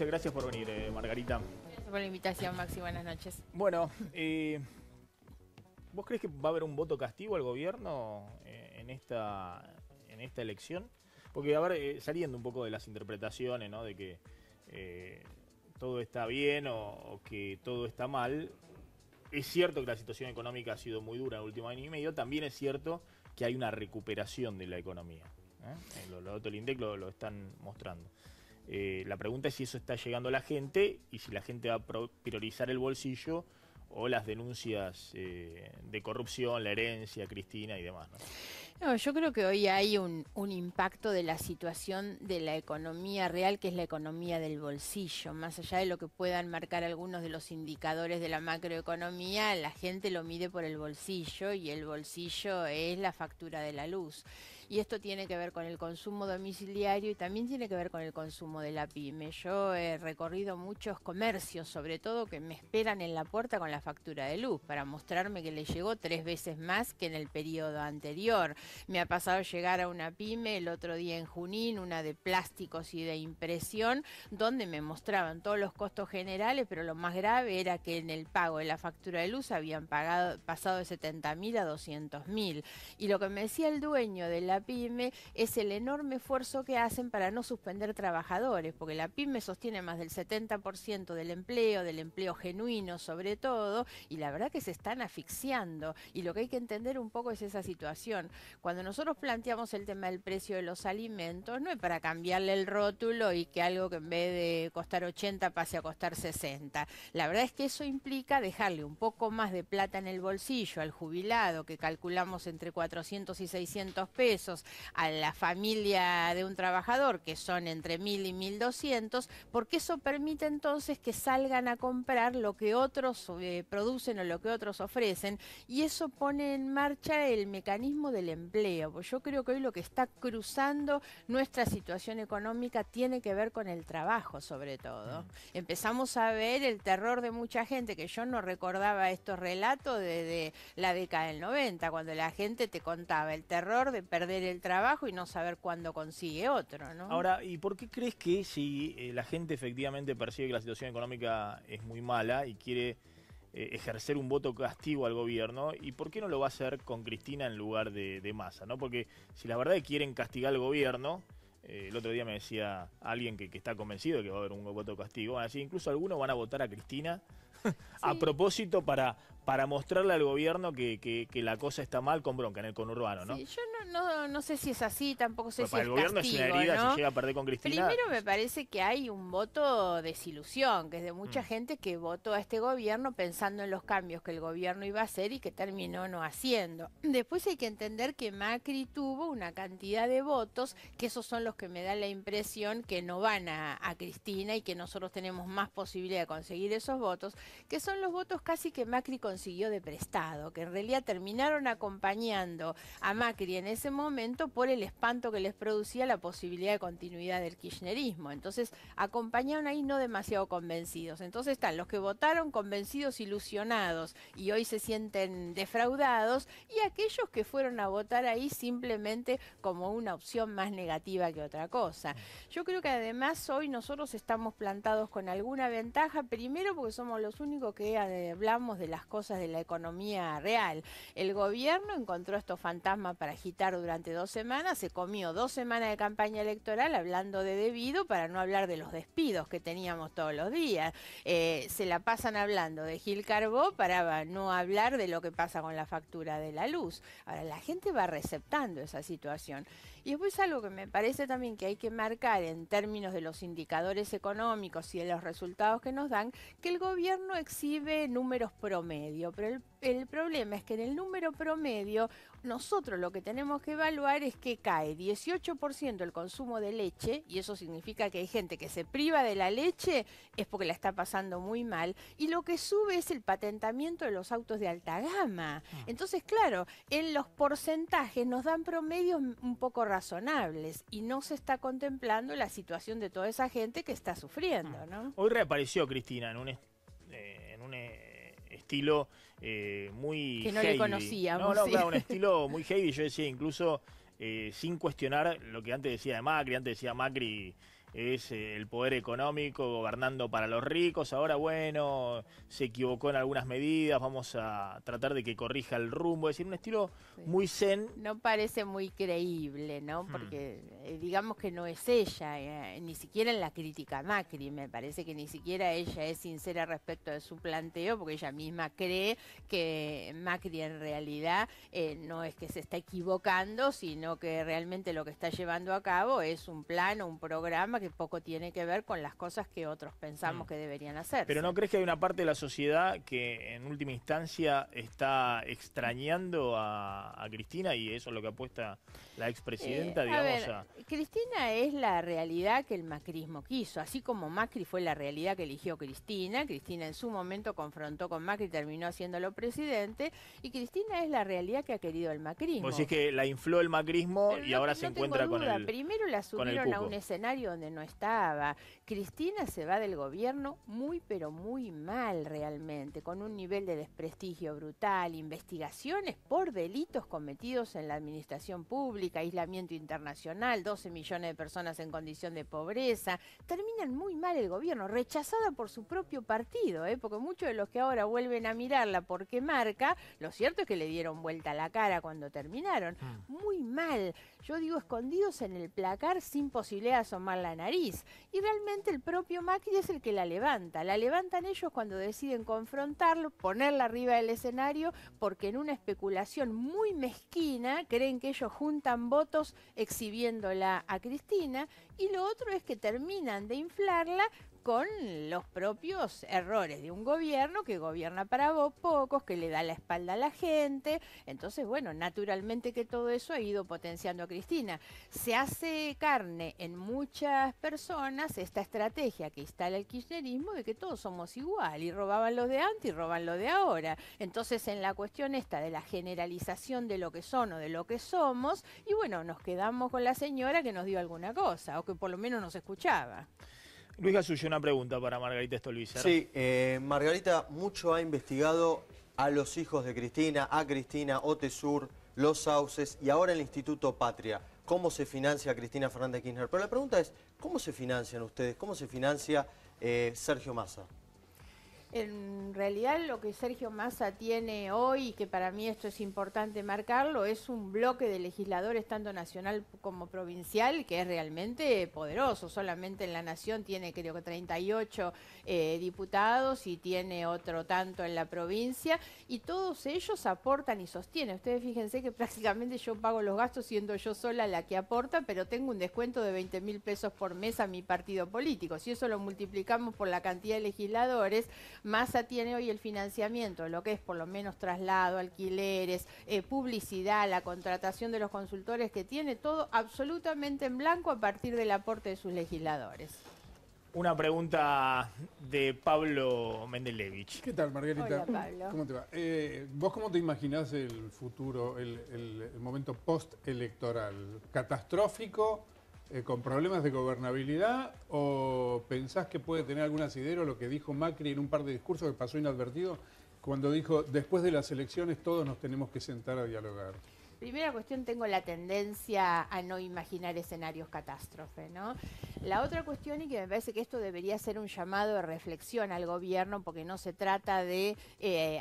Gracias por venir, Margarita. Gracias por la invitación, Maxi. Buenas noches. Bueno, ¿vos crees que va a haber un voto castigo al gobierno en esta elección? Porque, a ver, saliendo un poco de las interpretaciones, ¿no? De que todo está bien o que todo está mal. Es cierto que la situación económica ha sido muy dura en el último año y medio. También es cierto que hay una recuperación de la economía. Los datos del INDEC lo están mostrando. La pregunta es si eso está llegando a la gente y si la gente va a priorizar el bolsillo o las denuncias de corrupción, la herencia, Cristina y demás, ¿no? No, yo creo que hoy hay un impacto de la situación de la economía real, que es la economía del bolsillo. Más allá de lo que puedan marcar algunos de los indicadores de la macroeconomía, la gente lo mide por el bolsillo y el bolsillo es la factura de la luz. Y esto tiene que ver con el consumo domiciliario y también tiene que ver con el consumo de la pyme. Yo he recorrido muchos comercios, sobre todo, que me esperan en la puerta con la factura de luz para mostrarme que le llegó 3 veces más que en el periodo anterior. Me ha pasado llegar a una pyme el otro día en Junín, una de plásticos y de impresión, donde me mostraban todos los costos generales, pero lo más grave era que en el pago de la factura de luz habían pasado de 70.000 a 200.000. Y lo que me decía el dueño de la pyme es el enorme esfuerzo que hacen para no suspender trabajadores, porque la pyme sostiene más del 70% del empleo genuino sobre todo, y la verdad que se están asfixiando. Y lo que hay que entender un poco es esa situación. Cuando nosotros planteamos el tema del precio de los alimentos, no es para cambiarle el rótulo y que algo que en vez de costar 80 pase a costar 60. La verdad es que eso implica dejarle un poco más de plata en el bolsillo al jubilado, que calculamos entre 400 y 600 pesos, a la familia de un trabajador, que son entre 1.000 y 1.200, porque eso permite entonces que salgan a comprar lo que otros producen o lo que otros ofrecen, y eso pone en marcha el mecanismo del empleo. Pues yo creo que hoy lo que está cruzando nuestra situación económica tiene que ver con el trabajo, sobre todo. Empezamos a ver el terror de mucha gente, que yo no recordaba estos relatos desde la década del 90, cuando la gente te contaba el terror de perder el trabajo y no saber cuándo consigue otro, ¿no? Ahora, ¿y por qué crees que si la gente efectivamente percibe que la situación económica es muy mala y quiere ejercer un voto castigo al gobierno, y por qué no lo va a hacer con Cristina en lugar de Massa, ¿no? Porque si la verdad es que quieren castigar al gobierno, el otro día me decía alguien que está convencido de que va a haber un voto castigo, van a decir, incluso algunos van a votar a Cristina a propósito para mostrarle al gobierno que la cosa está mal con bronca en el conurbano, ¿no? Sí, yo no sé si es así, tampoco sé si para es el gobierno castigo, es una herida, ¿no? si llega a perder con Cristina. Primero me parece que hay un voto de desilusión, que es de mucha gente que votó a este gobierno pensando en los cambios que el gobierno iba a hacer y que terminó no haciendo. Después hay que entender que Macri tuvo una cantidad de votos, que esos son los que me dan la impresión que no van a Cristina y que nosotros tenemos más posibilidad de conseguir esos votos, que son los votos casi que Macri consiguió de prestado, que en realidad terminaron acompañando a Macri en ese momento por el espanto que les producía la posibilidad de continuidad del kirchnerismo. Entonces acompañaron ahí no demasiado convencidos. Entonces están los que votaron convencidos, ilusionados y hoy se sienten defraudados, y aquellos que fueron a votar ahí simplemente como una opción más negativa que otra cosa. Yo creo que además hoy nosotros estamos plantados con alguna ventaja, primero porque somos los únicos que hablamos de las cosas de la economía real. El gobierno encontró estos fantasmas para agitar durante 2 semanas, se comió 2 semanas de campaña electoral hablando de debido, para no hablar de los despidos que teníamos todos los días. Se la pasan hablando de Gil Carbó para no hablar de lo que pasa con la factura de la luz. Ahora, la gente va receptando esa situación. Y después algo que me parece también que hay que marcar en términos de los indicadores económicos y de los resultados que nos dan, que el gobierno exhibe números promedio, pero el problema es que en el número promedio nosotros lo que tenemos que evaluar es que cae 18% el consumo de leche, y eso significa que hay gente que se priva de la leche es porque la está pasando muy mal, y lo que sube es el patentamiento de los autos de alta gama. Entonces, claro, en los porcentajes nos dan promedios un poco razonables y no se está contemplando la situación de toda esa gente que está sufriendo, ¿no? Hoy reapareció Cristina en un estilo muy que no heavy. le conocíamos. No, sí. claro, un estilo muy heavy. Yo decía incluso sin cuestionar lo que antes decía de Macri. Antes decía Macri es el poder económico gobernando para los ricos. Ahora, bueno, se equivocó en algunas medidas, vamos a tratar de que corrija el rumbo. Es decir, un estilo muy zen. No parece muy creíble, ¿no? Porque digamos que no es ella, ni siquiera en la crítica a Macri. Me parece que ni siquiera ella es sincera respecto de su planteo, porque ella misma cree que Macri en realidad no es que se está equivocando, sino que realmente lo que está llevando a cabo es un plan o un programa que poco tiene que ver con las cosas que otros pensamos que deberían hacer. Pero ¿no crees que hay una parte de la sociedad que en última instancia está extrañando a Cristina, y eso es lo que apuesta la expresidenta, digamos? Cristina es la realidad que el macrismo quiso, así como Macri fue la realidad que eligió Cristina. Cristina en su momento confrontó con Macri y terminó haciéndolo presidente, y Cristina es la realidad que ha querido el macrismo. Vos decís que la infló el macrismo y ahora se encuentra con el Primero la subieron a un escenario donde no estaba. Cristina se va del gobierno muy pero muy mal realmente, con un nivel de desprestigio brutal, investigaciones por delitos cometidos en la administración pública, aislamiento internacional, 12 millones de personas en condición de pobreza. Terminan muy mal el gobierno, rechazada por su propio partido, porque muchos de los que ahora vuelven a mirarla porque marca, lo cierto es que le dieron vuelta a la cara cuando terminaron. Muy mal. Yo digo, escondidos en el placar sin posibilidad de asomar la nariz. Y realmente el propio Macri es el que la levanta. La levantan ellos cuando deciden confrontarlo, ponerla arriba del escenario, porque en una especulación muy mezquina creen que ellos juntan votos exhibiéndola a Cristina, y lo otro es que terminan de inflarla con los propios errores de un gobierno que gobierna para pocos, que le da la espalda a la gente. Entonces, bueno, naturalmente que todo eso ha ido potenciando a Cristina. Se hace carne en muchas personas esta estrategia que instala el kirchnerismo de que todos somos igual, y robaban los de antes y roban lo de ahora. Entonces, en la cuestión esta de la generalización de lo que son o de lo que somos, y bueno, nos quedamos con la señora que nos dio alguna cosa, o que por lo menos nos escuchaba. Luis Gasulla, una pregunta para Margarita Stolbizer. Sí, Margarita mucho ha investigado a los hijos de Cristina, a Cristina, Otesur, Los Sauces y ahora el Instituto Patria. ¿Cómo se financia Cristina Fernández Kirchner? Pero la pregunta es, ¿cómo se financian ustedes? ¿Cómo se financia Sergio Massa? En realidad lo que Sergio Massa tiene hoy, y que para mí esto es importante marcarlo, es un bloque de legisladores tanto nacional como provincial que es realmente poderoso. Solamente en la Nación tiene creo que 38 diputados y tiene otro tanto en la provincia, y todos ellos aportan y sostienen. Ustedes fíjense que prácticamente yo pago los gastos siendo yo sola la que aporta, pero tengo un descuento de 20.000 pesos por mes a mi partido político. Si eso lo multiplicamos por la cantidad de legisladores, Massa tiene hoy el financiamiento, lo que es por lo menos traslado, alquileres, publicidad, la contratación de los consultores, que tiene todo absolutamente en blanco a partir del aporte de sus legisladores. Una pregunta de Pablo Mendelevich. ¿Qué tal, Margarita? Hola, Pablo. ¿Cómo te va? ¿Vos cómo te imaginás el futuro, el momento post-electoral? ¿Catastrófico, con problemas de gobernabilidad, o pensás que puede tener algún asidero lo que dijo Macri en un par de discursos que pasó inadvertido, cuando dijo, después de las elecciones todos nos tenemos que sentar a dialogar? Primera cuestión, tengo la tendencia a no imaginar escenarios catástrofe, ¿no? La otra cuestión, y que me parece que esto debería ser un llamado de reflexión al gobierno, porque no se trata de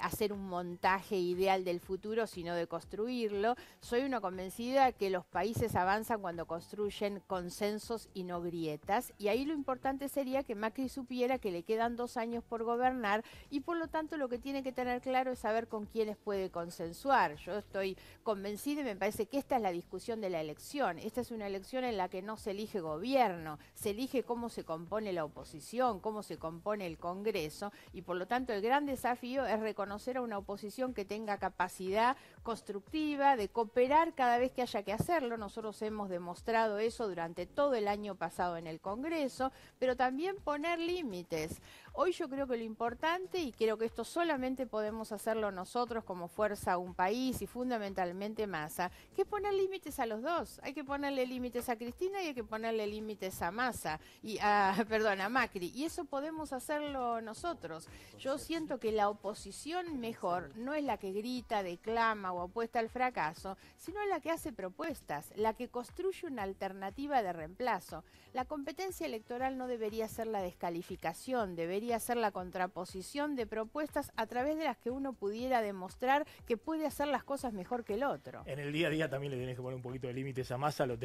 hacer un montaje ideal del futuro, sino de construirlo. Soy una convencida que los países avanzan cuando construyen consensos y no grietas, y ahí lo importante sería que Macri supiera que le quedan 2 años por gobernar, y por lo tanto lo que tiene que tener claro es saber con quiénes puede consensuar. Yo estoy convencida, y me parece que esta es la discusión de la elección. Esta es una elección en la que no se elige gobierno, se elige cómo se compone la oposición, cómo se compone el Congreso, y por lo tanto el gran desafío es reconocer a una oposición que tenga capacidad constructiva de cooperar cada vez que haya que hacerlo. Nosotros hemos demostrado eso durante todo el año pasado en el Congreso, pero también poner límites. Hoy yo creo que lo importante, y creo que esto solamente podemos hacerlo nosotros como fuerza, un país, y fundamentalmente Massa, que es poner límites a los dos. Hay que ponerle límites a Cristina y hay que ponerle límites a Massa, a Macri. Y eso podemos hacerlo nosotros. Yo siento que la oposición mejor no es la que grita, declama o apuesta al fracaso, sino la que hace propuestas, la que construye una alternativa de reemplazo. La competencia electoral no debería ser la descalificación, debería ser la contraposición de propuestas a través de las que uno pudiera demostrar que puede hacer las cosas mejor que el otro. En el día a día también le tenés que poner un poquito de límites a Massa, lo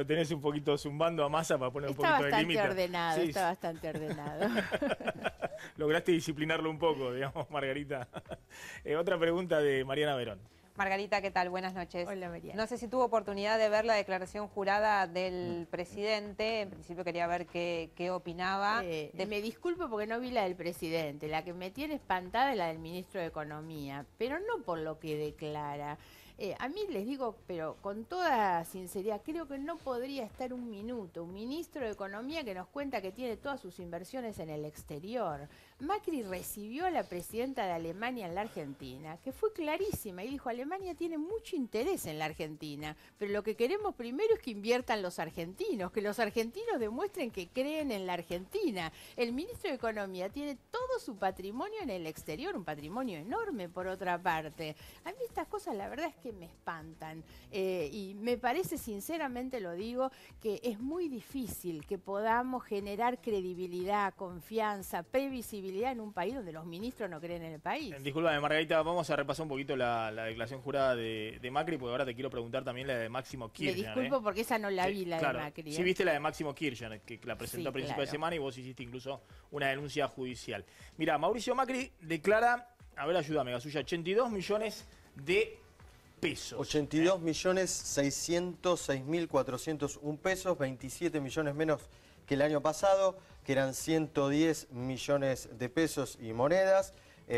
tenés un poquito zumbando a Massa para poner un poquito de límite. Está bastante ordenado. Lograste disciplinarlo un poco, digamos, Margarita. Otra pregunta de Mariana Verón. Margarita, ¿qué tal? Buenas noches. Hola, Mariana. No sé si tuvo oportunidad de ver la declaración jurada del presidente. En principio quería ver qué opinaba. Me disculpo porque no vi la del presidente. La que me tiene espantada es la del ministro de Economía, pero no por lo que declara. A mí les digo, pero con toda sinceridad, creo que no podría estar un minuto un ministro de Economía que nos cuenta que tiene todas sus inversiones en el exterior. Macri recibió a la presidenta de Alemania en la Argentina, que fue clarísima y dijo: Alemania tiene mucho interés en la Argentina, pero lo que queremos primero es que inviertan los argentinos, que los argentinos demuestren que creen en la Argentina. El ministro de Economía tiene todo su patrimonio en el exterior, un patrimonio enorme por otra parte. A mí estas cosas la verdad es que me espantan y me parece, sinceramente lo digo, que es muy difícil que podamos generar credibilidad, confianza, previsibilidad en un país donde los ministros no creen en el país. Disculpame, Margarita, vamos a repasar un poquito la declaración jurada de Macri, porque ahora te quiero preguntar también la de Máximo Kirchner. Me disculpo porque esa no la vi, la claro, de Macri. Sí viste la de Máximo Kirchner, que la presentó a principio de claro. semana y vos hiciste incluso una denuncia judicial. Mira, Mauricio Macri declara, a ver, ayúdame, Gasulla, 82 millones de pesos. 82.606.401 pesos, 27 millones menos que el año pasado, que eran 110 millones de pesos y monedas.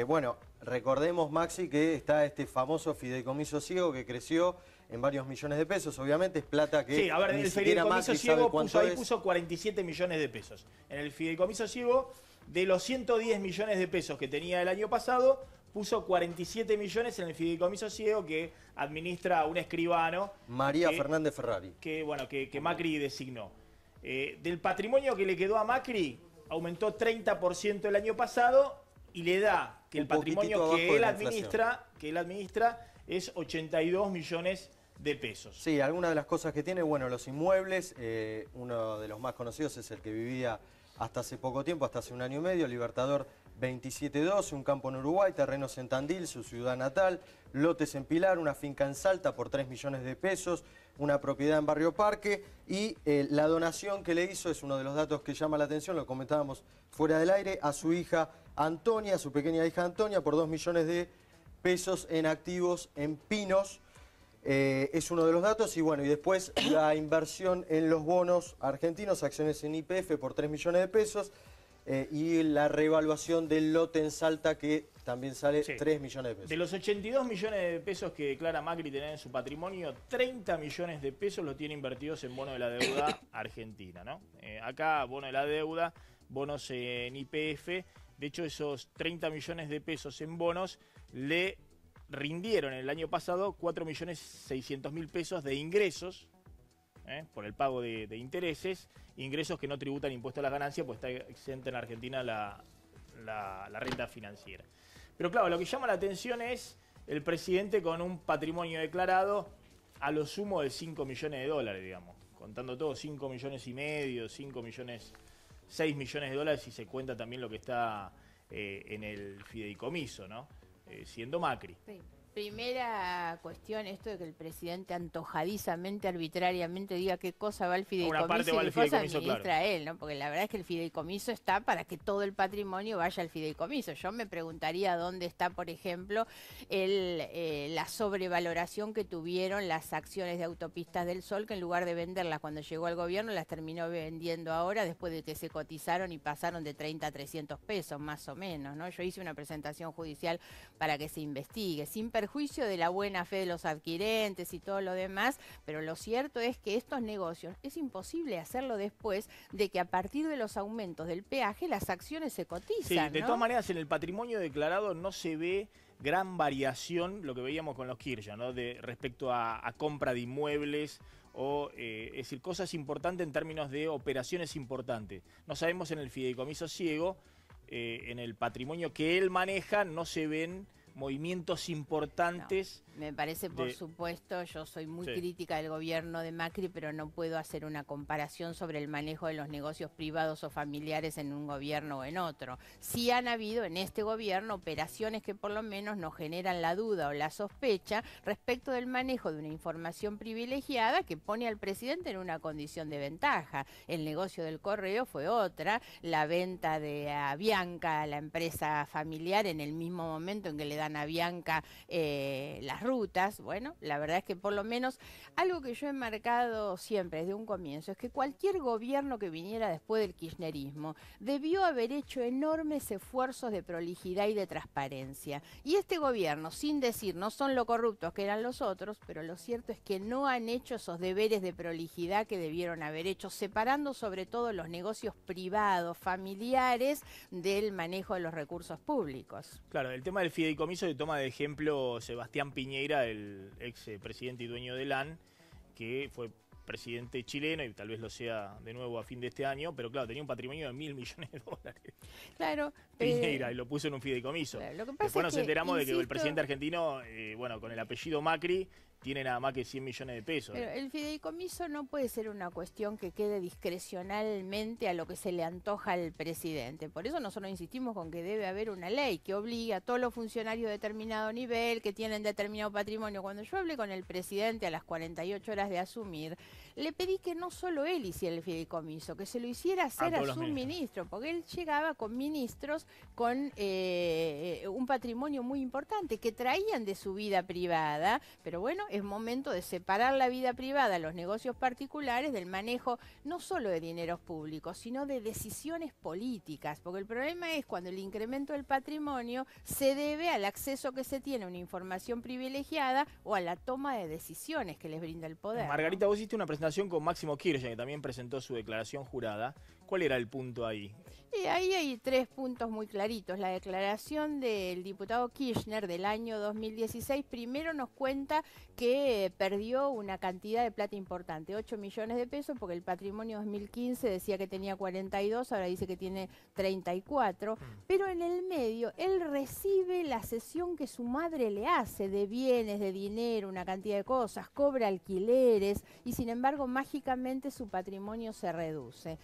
Bueno, recordemos, Maxi, que está este famoso fideicomiso ciego que creció en varios millones de pesos. Obviamente es plata que sí, a ver, ni el siquiera fideicomiso Macri ciego sabe cuánto puso 47 millones de pesos. En el fideicomiso ciego, de los 110 millones de pesos que tenía el año pasado, puso 47 millones en el fideicomiso ciego que administra un escribano. María Fernández Ferrari. Que Macri designó. Del patrimonio que le quedó a Macri, aumentó 30% el año pasado y le da que el patrimonio que él administra es 82 millones de pesos. Sí, algunas de las cosas que tiene, bueno, los inmuebles, uno de los más conocidos es el que vivía hasta hace poco tiempo, hasta hace un año y medio, Libertador 2712, un campo en Uruguay, terrenos en Tandil, su ciudad natal, lotes en Pilar, una finca en Salta por 3 millones de pesos, una propiedad en Barrio Parque y la donación que le hizo, es uno de los datos que llama la atención, lo comentábamos fuera del aire, a su hija Antonia, a su pequeña hija Antonia, por 2 millones de pesos en activos en Pinos. Es uno de los datos y bueno, y después la inversión en los bonos argentinos, acciones en YPF por 3 millones de pesos y la reevaluación del lote en Salta que también sale 3 millones de pesos. De los 82 millones de pesos que declara Macri tener en su patrimonio, 30 millones de pesos lo tiene invertidos en bono de la deuda argentina, ¿no? Acá, bono de la deuda, bonos en YPF, de hecho esos 30 millones de pesos en bonos le rindieron el año pasado 4.600.000 pesos de ingresos por el pago de intereses, ingresos que no tributan impuesto a las ganancias, pues está exenta en Argentina la renta financiera. Pero claro, lo que llama la atención es el presidente con un patrimonio declarado a lo sumo de 5 millones de dólares, digamos, contando todo, 5 millones y medio, 5 millones, 6 millones de dólares si se cuenta también lo que está en el fideicomiso, ¿no? Siendo Macri. Sí. Primera cuestión, esto de que el presidente antojadizamente, arbitrariamente diga qué cosa va al fideicomiso y qué cosa administra él, ¿no? Porque la verdad es que el fideicomiso está para que todo el patrimonio vaya al fideicomiso. Yo me preguntaría dónde está, por ejemplo, la sobrevaloración que tuvieron las acciones de Autopistas del Sol, que en lugar de venderlas cuando llegó al gobierno, las terminó vendiendo ahora después de que se cotizaron y pasaron de 30 a 300 pesos, más o menos, ¿no? Yo hice una presentación judicial para que se investigue, sin perjuicio de la buena fe de los adquirentes y todo lo demás, pero lo cierto es que estos negocios es imposible hacerlo después de que a partir de los aumentos del peaje las acciones se cotizan. Sí, de ¿no? todas maneras en el patrimonio declarado no se ve gran variación, lo que veíamos con los Kirchner, ¿no? Respecto a compra de inmuebles o, es decir, cosas importantes en términos de operaciones importantes. No sabemos en el fideicomiso ciego, en el patrimonio que él maneja, no se ven movimientos importantes. No, me parece, por supuesto, yo soy muy crítica del gobierno de Macri, pero no puedo hacer una comparación sobre el manejo de los negocios privados o familiares en un gobierno o en otro. Sí han habido en este gobierno operaciones que por lo menos nos generan la duda o la sospecha respecto del manejo de una información privilegiada que pone al presidente en una condición de ventaja. El negocio del correo fue otra, la venta de Avianca a la empresa familiar en el mismo momento en que le dan a Bianca las rutas. Bueno, la verdad es que por lo menos algo que yo he marcado siempre desde un comienzo es que cualquier gobierno que viniera después del kirchnerismo debió haber hecho enormes esfuerzos de prolijidad y de transparencia. Y este gobierno, sin decir no son lo corruptos que eran los otros, pero lo cierto es que no han hecho esos deberes de prolijidad que debieron haber hecho, separando sobre todo los negocios privados, familiares, del manejo de los recursos públicos. Claro, el tema del fideicomiso le toma de ejemplo Sebastián Piñera, el ex presidente y dueño de LAN, que fue presidente chileno y tal vez lo sea de nuevo a fin de este año, pero claro, tenía un patrimonio de $1.000 millones. Claro. Piñera, y lo puso en un fideicomiso. Claro, lo que pasa Después nos enteramos de que el insisto, presidente argentino, bueno, con el apellido Macri, tiene nada más que 100 millones de pesos. Pero el fideicomiso no puede ser una cuestión que quede discrecionalmente a lo que se le antoja al presidente. Por eso nosotros insistimos con que debe haber una ley que obligue a todos los funcionarios de determinado nivel, que tienen determinado patrimonio. Cuando yo hablé con el presidente a las 48 horas de asumir, le pedí que no solo él hiciera el fideicomiso, que se lo hiciera hacer a su ministro, porque él llegaba con ministros con un patrimonio muy importante, que traían de su vida privada, pero bueno, es momento de separar la vida privada, los negocios particulares, del manejo no solo de dineros públicos, sino de decisiones políticas, porque el problema es cuando el incremento del patrimonio se debe al acceso que se tiene a una información privilegiada o a la toma de decisiones que les brinda el poder. Margarita, vos hiciste una presentación con Máximo Kirchner, que también presentó su declaración jurada. ¿Cuál era el punto ahí? Y ahí hay 3 puntos muy claritos. La declaración del diputado Kirchner del año 2016, primero nos cuenta que perdió una cantidad de plata importante, 8 millones de pesos, porque el patrimonio 2015 decía que tenía 42, ahora dice que tiene 34, pero en el medio él recibe la cesión que su madre le hace de bienes, de dinero, una cantidad de cosas, cobra alquileres y sin embargo mágicamente su patrimonio se reduce.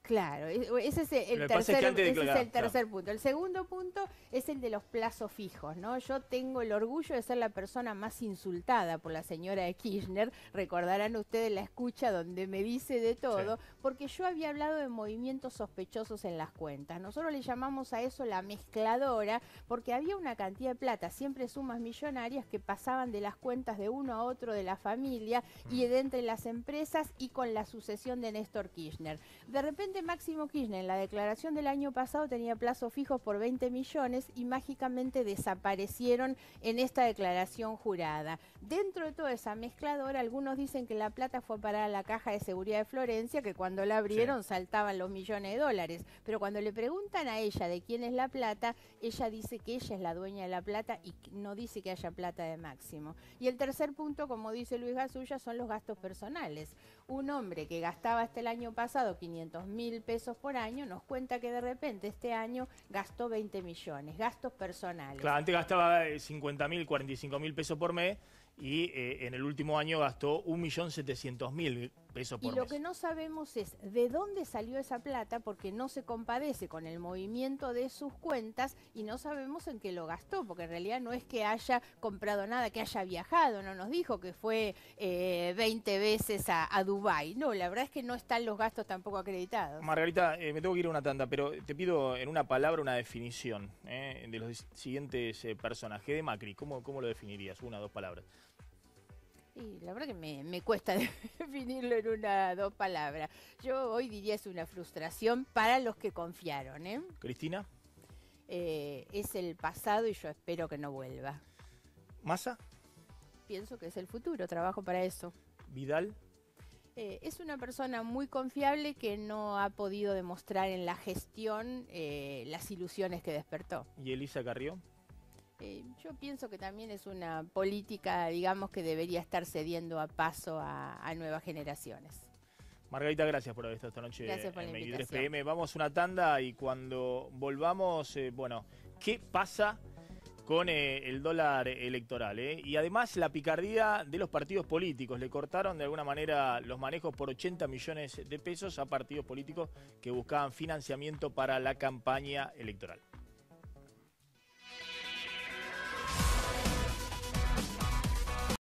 Claro, ese es el tercer punto. El segundo punto es el de los plazos fijos, ¿no? Yo tengo el orgullo de ser la persona más insultada por la señora de Kirchner. Recordarán ustedes la escucha donde me dice de todo, porque yo había hablado de movimientos sospechosos en las cuentas. Nosotros le llamamos a eso la mezcladora, porque había una cantidad de plata, siempre sumas millonarias, que pasaban de las cuentas de uno a otro de la familia y de entre las empresas y con la sucesión de Néstor Kirchner. De repente Máximo Kirchner en la declaración del año pasado tenía plazos fijos por 20 millones y mágicamente desaparecieron en esta declaración jurada. Dentro de toda esa mezcladora, algunos dicen que la plata fue para la Caja de Seguridad de Florencia, que cuando la abrieron saltaban los millones de dólares. Pero cuando le preguntan a ella de quién es la plata, ella dice que ella es la dueña de la plata y no dice que haya plata de Máximo. Y el tercer punto, como dice Luis Gasulla, son los gastos personales. Un hombre que gastaba hasta el año pasado 500.000 pesos por año, nos cuenta que de repente este año gastó 20 millones, gastos personales. Claro, antes gastaba 50.000, 45.000 pesos por mes y en el último año gastó 1.700.000 pesos por mes. Y lo que no sabemos es de dónde salió esa plata, porque no se compadece con el movimiento de sus cuentas y no sabemos en qué lo gastó, porque en realidad no es que haya comprado nada, que haya viajado, no nos dijo que fue 20 veces a Dubái. No, la verdad es que no están los gastos tampoco acreditados. Margarita, me tengo que ir a una tanda, pero te pido en una palabra una definición de los siguientes personajes de Macri. ¿Cómo lo definirías? 1 o 2 palabras. Y la verdad que me cuesta definirlo en 1 o 2 palabras. Yo hoy diría es una frustración para los que confiaron. ¿Cristina? Es el pasado y yo espero que no vuelva. ¿Massa? Pienso que es el futuro, trabajo para eso. ¿Vidal? Es una persona muy confiable que no ha podido demostrar en la gestión las ilusiones que despertó. ¿Y Elisa Carrió? Yo pienso que también es una política, digamos, que debería estar cediendo a paso a nuevas generaciones. Margarita, gracias por haber estado esta noche Gracias por en la 23 invitación. PM. Vamos a una tanda y cuando volvamos, bueno, ¿qué pasa con el dólar electoral? Y además la picardía de los partidos políticos. Le cortaron de alguna manera los manejos por 80 millones de pesos a partidos políticos que buscaban financiamiento para la campaña electoral.